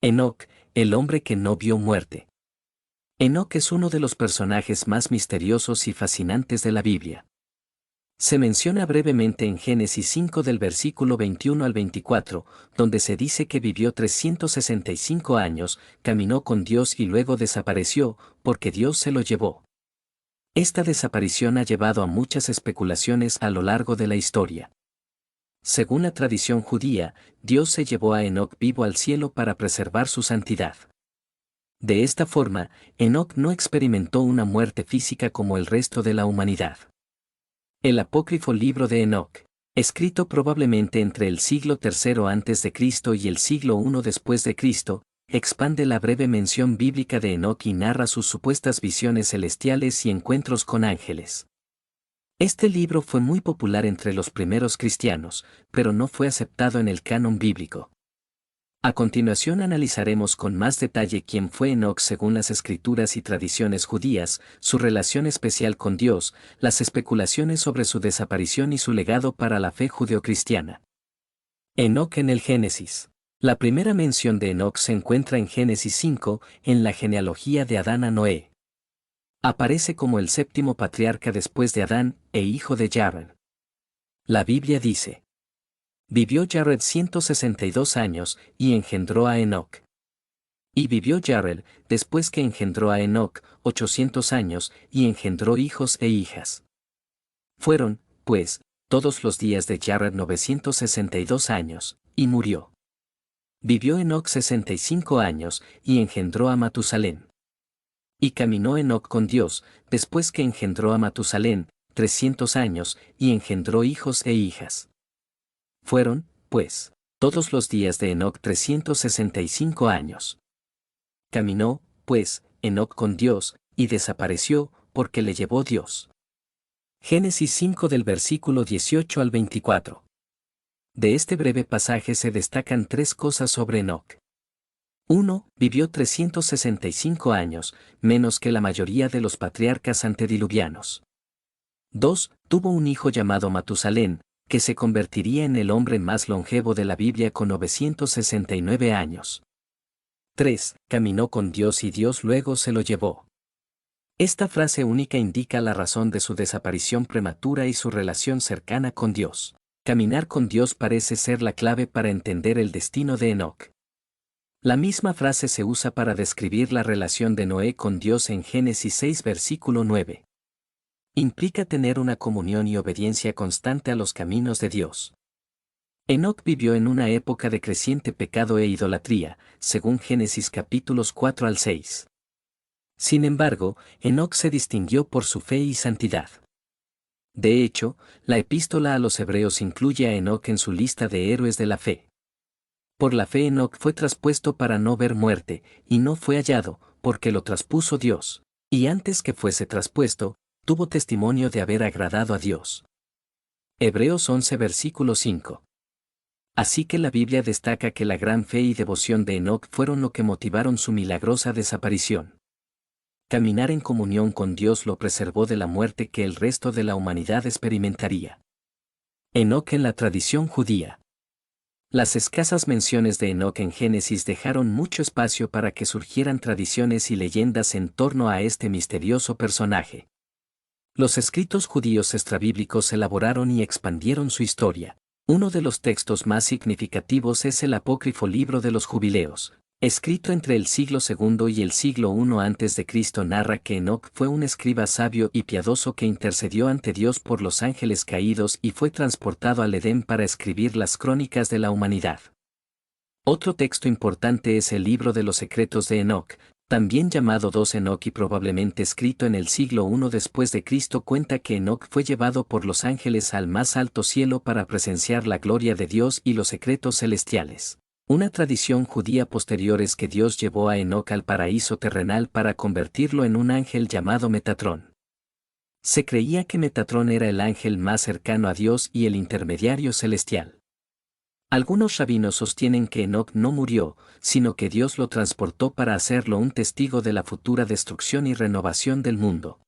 Enoc, el hombre que no vio muerte. Enoc es uno de los personajes más misteriosos y fascinantes de la Biblia. Se menciona brevemente en Génesis 5 del versículo 21 al 24, donde se dice que vivió 365 años, caminó con Dios y luego desapareció, porque Dios se lo llevó. Esta desaparición ha llevado a muchas especulaciones a lo largo de la historia. Según la tradición judía, Dios se llevó a Enoc vivo al cielo para preservar su santidad. De esta forma, Enoc no experimentó una muerte física como el resto de la humanidad. El apócrifo libro de Enoc, escrito probablemente entre el siglo III a.C. y el siglo I después de Cristo, expande la breve mención bíblica de Enoc y narra sus supuestas visiones celestiales y encuentros con ángeles. Este libro fue muy popular entre los primeros cristianos, pero no fue aceptado en el canon bíblico. A continuación analizaremos con más detalle quién fue Enoc según las escrituras y tradiciones judías, su relación especial con Dios, las especulaciones sobre su desaparición y su legado para la fe judeocristiana. Enoc en el Génesis. La primera mención de Enoc se encuentra en Génesis 5, en la genealogía de Adán a Noé. Aparece como el séptimo patriarca después de Adán, e hijo de Jared. La Biblia dice: vivió Jared 162 años, y engendró a Enoc. Y vivió Jared, después que engendró a Enoc, 800 años, y engendró hijos e hijas. Fueron, pues, todos los días de Jared 962 años, y murió. Vivió Enoc 65 años, y engendró a Matusalén. Y caminó Enoc con Dios, después que engendró a Matusalén, 300 años, y engendró hijos e hijas. Fueron, pues, todos los días de Enoc 365 años. Caminó, pues, Enoc con Dios, y desapareció, porque le llevó Dios. Génesis 5 del versículo 18 al 24. De este breve pasaje se destacan tres cosas sobre Enoc. 1. Vivió 365 años, menos que la mayoría de los patriarcas antediluvianos. 2. Tuvo un hijo llamado Matusalén, que se convertiría en el hombre más longevo de la Biblia con 969 años. 3. Caminó con Dios y Dios luego se lo llevó. Esta frase única indica la razón de su desaparición prematura y su relación cercana con Dios. Caminar con Dios parece ser la clave para entender el destino de Enoc. La misma frase se usa para describir la relación de Noé con Dios en Génesis 6 versículo 9. Implica tener una comunión y obediencia constante a los caminos de Dios. Enoc vivió en una época de creciente pecado e idolatría, según Génesis capítulos 4 al 6. Sin embargo, Enoc se distinguió por su fe y santidad. De hecho, la epístola a los Hebreos incluye a Enoc en su lista de héroes de la fe. Por la fe Enoc fue traspuesto para no ver muerte, y no fue hallado, porque lo traspuso Dios. Y antes que fuese traspuesto, tuvo testimonio de haber agradado a Dios. Hebreos 11 versículo 5. Así que la Biblia destaca que la gran fe y devoción de Enoc fueron lo que motivaron su milagrosa desaparición. Caminar en comunión con Dios lo preservó de la muerte que el resto de la humanidad experimentaría. Enoc en la tradición judía. Las escasas menciones de Enoc en Génesis dejaron mucho espacio para que surgieran tradiciones y leyendas en torno a este misterioso personaje. Los escritos judíos extrabíblicos elaboraron y expandieron su historia. Uno de los textos más significativos es el apócrifo libro de los Jubileos, escrito entre el siglo II y el siglo I a.C. narra que Enoc fue un escriba sabio y piadoso que intercedió ante Dios por los ángeles caídos y fue transportado al Edén para escribir las crónicas de la humanidad. Otro texto importante es el libro de los secretos de Enoc, también llamado 2 Enoc y probablemente escrito en el siglo I después de Cristo, cuenta que Enoc fue llevado por los ángeles al más alto cielo para presenciar la gloria de Dios y los secretos celestiales. Una tradición judía posterior es que Dios llevó a Enoc al paraíso terrenal para convertirlo en un ángel llamado Metatrón. Se creía que Metatrón era el ángel más cercano a Dios y el intermediario celestial. Algunos rabinos sostienen que Enoc no murió, sino que Dios lo transportó para hacerlo un testigo de la futura destrucción y renovación del mundo.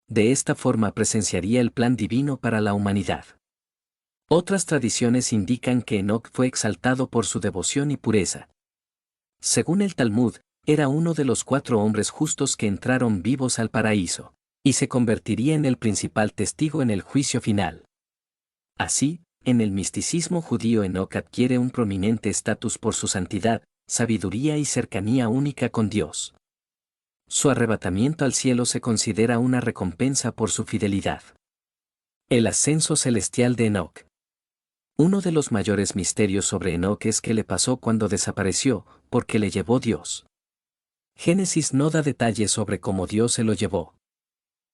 De esta forma presenciaría el plan divino para la humanidad. Otras tradiciones indican que Enoc fue exaltado por su devoción y pureza. Según el Talmud, era uno de los 4 hombres justos que entraron vivos al paraíso, y se convertiría en el principal testigo en el juicio final. Así, en el misticismo judío Enoc adquiere un prominente estatus por su santidad, sabiduría y cercanía única con Dios. Su arrebatamiento al cielo se considera una recompensa por su fidelidad. El ascenso celestial de Enoc. Uno de los mayores misterios sobre Enoc es qué le pasó cuando desapareció, porque le llevó Dios. Génesis no da detalles sobre cómo Dios se lo llevó.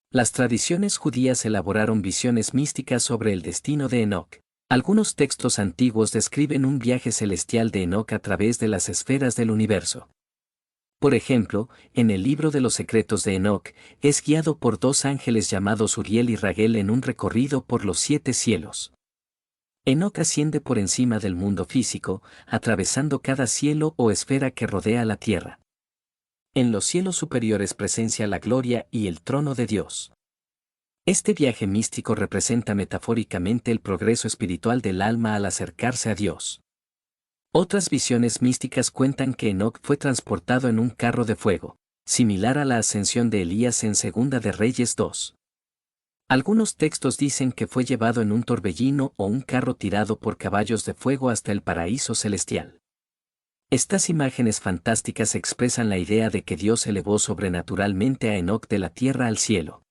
Las tradiciones judías elaboraron visiones místicas sobre el destino de Enoc. Algunos textos antiguos describen un viaje celestial de Enoc a través de las esferas del universo. Por ejemplo, en el libro de los secretos de Enoc, es guiado por 2 ángeles llamados Uriel y Raguel en un recorrido por los 7 cielos. Enoc asciende por encima del mundo físico, atravesando cada cielo o esfera que rodea la tierra. En los cielos superiores presencia la gloria y el trono de Dios. Este viaje místico representa metafóricamente el progreso espiritual del alma al acercarse a Dios. Otras visiones místicas cuentan que Enoc fue transportado en un carro de fuego, similar a la ascensión de Elías en Segunda de Reyes 2. Algunos textos dicen que fue llevado en un torbellino o un carro tirado por caballos de fuego hasta el paraíso celestial. Estas imágenes fantásticas expresan la idea de que Dios elevó sobrenaturalmente a Enoc de la tierra al cielo.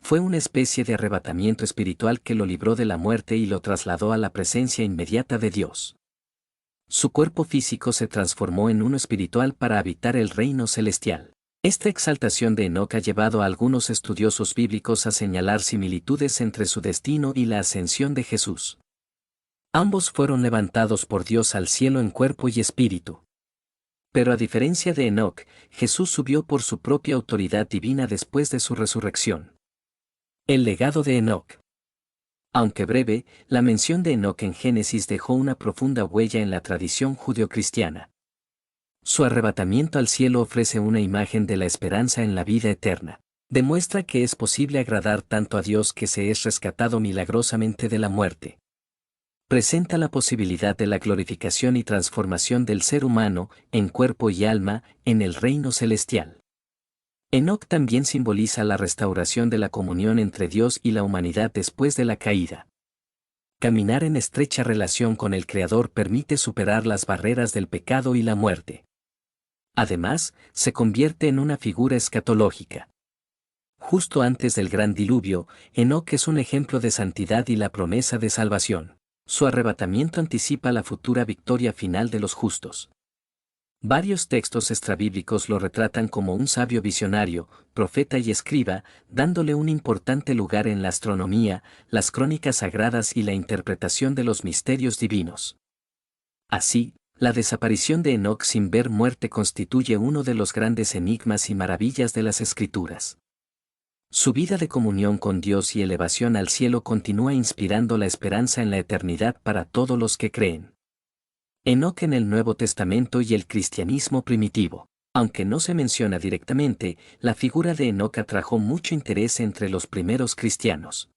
Fue una especie de arrebatamiento espiritual que lo libró de la muerte y lo trasladó a la presencia inmediata de Dios. Su cuerpo físico se transformó en uno espiritual para habitar el reino celestial. Esta exaltación de Enoc ha llevado a algunos estudiosos bíblicos a señalar similitudes entre su destino y la ascensión de Jesús. Ambos fueron levantados por Dios al cielo en cuerpo y espíritu. Pero a diferencia de Enoc, Jesús subió por su propia autoridad divina después de su resurrección. El legado de Enoc. Aunque breve, la mención de Enoc en Génesis dejó una profunda huella en la tradición judeocristiana. Su arrebatamiento al cielo ofrece una imagen de la esperanza en la vida eterna. Demuestra que es posible agradar tanto a Dios que se es rescatado milagrosamente de la muerte. Presenta la posibilidad de la glorificación y transformación del ser humano, en cuerpo y alma, en el reino celestial. Enoc también simboliza la restauración de la comunión entre Dios y la humanidad después de la caída. Caminar en estrecha relación con el Creador permite superar las barreras del pecado y la muerte. Además, se convierte en una figura escatológica. Justo antes del gran diluvio, Enoc es un ejemplo de santidad y la promesa de salvación. Su arrebatamiento anticipa la futura victoria final de los justos. Varios textos extrabíblicos lo retratan como un sabio visionario, profeta y escriba, dándole un importante lugar en la astronomía, las crónicas sagradas y la interpretación de los misterios divinos. Así, la desaparición de Enoc sin ver muerte constituye uno de los grandes enigmas y maravillas de las Escrituras. Su vida de comunión con Dios y elevación al cielo continúa inspirando la esperanza en la eternidad para todos los que creen. Enoc en el Nuevo Testamento y el cristianismo primitivo. Aunque no se menciona directamente, la figura de Enoc atrajo mucho interés entre los primeros cristianos.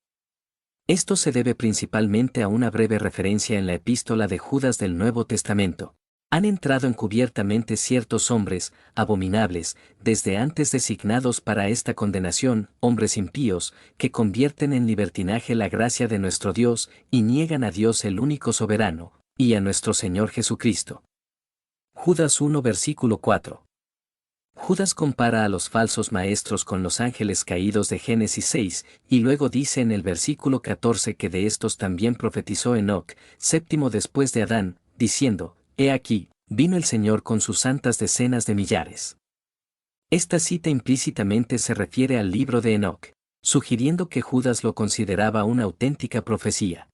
Esto se debe principalmente a una breve referencia en la epístola de Judas del Nuevo Testamento. Han entrado encubiertamente ciertos hombres, abominables, desde antes designados para esta condenación, hombres impíos, que convierten en libertinaje la gracia de nuestro Dios y niegan a Dios el único soberano, y a nuestro Señor Jesucristo. Judas 1 versículo 4. Judas compara a los falsos maestros con los ángeles caídos de Génesis 6, y luego dice en el versículo 14 que de estos también profetizó Enoc, séptimo después de Adán, diciendo, «He aquí, vino el Señor con sus santas decenas de millares». Esta cita implícitamente se refiere al libro de Enoc, sugiriendo que Judas lo consideraba una auténtica profecía.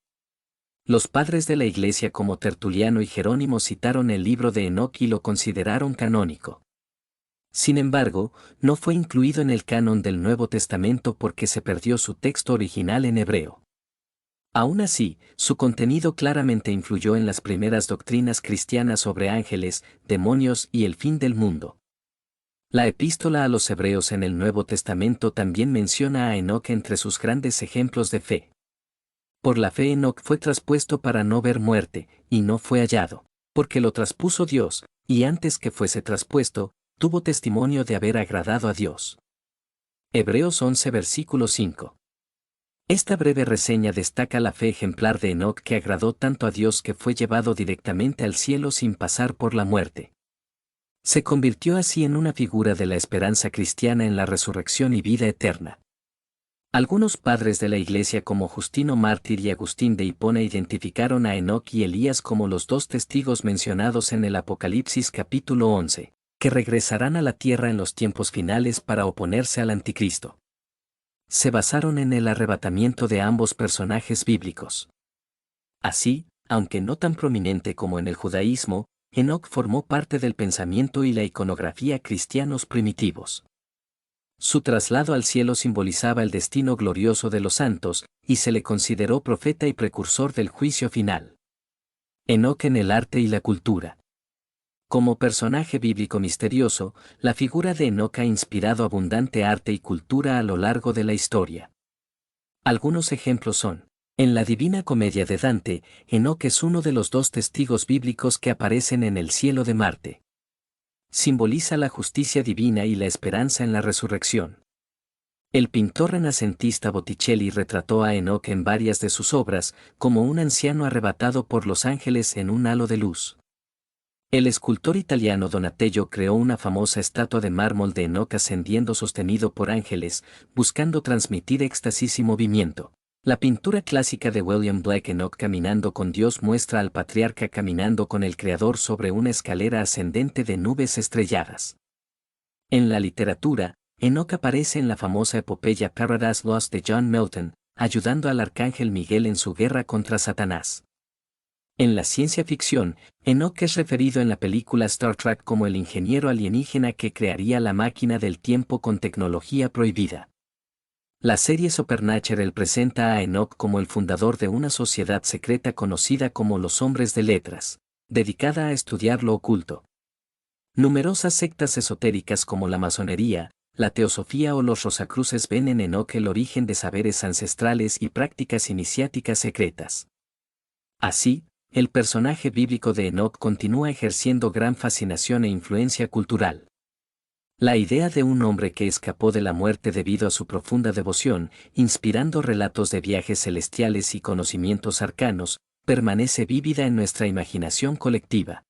Los padres de la Iglesia como Tertuliano y Jerónimo citaron el libro de Enoc y lo consideraron canónico. Sin embargo, no fue incluido en el canon del Nuevo Testamento porque se perdió su texto original en hebreo. Aún así, su contenido claramente influyó en las primeras doctrinas cristianas sobre ángeles, demonios y el fin del mundo. La epístola a los Hebreos en el Nuevo Testamento también menciona a Enoc entre sus grandes ejemplos de fe. Por la fe Enoc fue traspuesto para no ver muerte, y no fue hallado. Porque lo traspuso Dios, y antes que fuese traspuesto, tuvo testimonio de haber agradado a Dios. Hebreos 11 versículo 5. Esta breve reseña destaca la fe ejemplar de Enoc que agradó tanto a Dios que fue llevado directamente al cielo sin pasar por la muerte. Se convirtió así en una figura de la esperanza cristiana en la resurrección y vida eterna. Algunos padres de la Iglesia como Justino Mártir y Agustín de Hipona identificaron a Enoc y Elías como los dos testigos mencionados en el Apocalipsis capítulo 11, que regresarán a la tierra en los tiempos finales para oponerse al anticristo. Se basaron en el arrebatamiento de ambos personajes bíblicos. Así, aunque no tan prominente como en el judaísmo, Enoc formó parte del pensamiento y la iconografía cristianos primitivos. Su traslado al cielo simbolizaba el destino glorioso de los santos, y se le consideró profeta y precursor del juicio final. Enoc en el arte y la cultura. Como personaje bíblico misterioso, la figura de Enoc ha inspirado abundante arte y cultura a lo largo de la historia. Algunos ejemplos son: en la Divina Comedia de Dante, Enoc es uno de los dos testigos bíblicos que aparecen en el cielo de Marte. Simboliza la justicia divina y la esperanza en la resurrección. El pintor renacentista Botticelli retrató a Enoc en varias de sus obras, como un anciano arrebatado por los ángeles en un halo de luz. El escultor italiano Donatello creó una famosa estatua de mármol de Enoc ascendiendo sostenido por ángeles, buscando transmitir éxtasis y movimiento. La pintura clásica de William Blake Enoc caminando con Dios muestra al patriarca caminando con el Creador sobre una escalera ascendente de nubes estrelladas. En la literatura, Enoc aparece en la famosa epopeya Paradise Lost de John Milton, ayudando al arcángel Miguel en su guerra contra Satanás. En la ciencia ficción, Enoc es referido en la película Star Trek como el ingeniero alienígena que crearía la máquina del tiempo con tecnología prohibida. La serie Supernatural presenta a Enoc como el fundador de una sociedad secreta conocida como los Hombres de Letras, dedicada a estudiar lo oculto. Numerosas sectas esotéricas como la masonería, la teosofía o los rosacruces ven en Enoc el origen de saberes ancestrales y prácticas iniciáticas secretas. Así, el personaje bíblico de Enoc continúa ejerciendo gran fascinación e influencia cultural. La idea de un hombre que escapó de la muerte debido a su profunda devoción, inspirando relatos de viajes celestiales y conocimientos arcanos, permanece vívida en nuestra imaginación colectiva.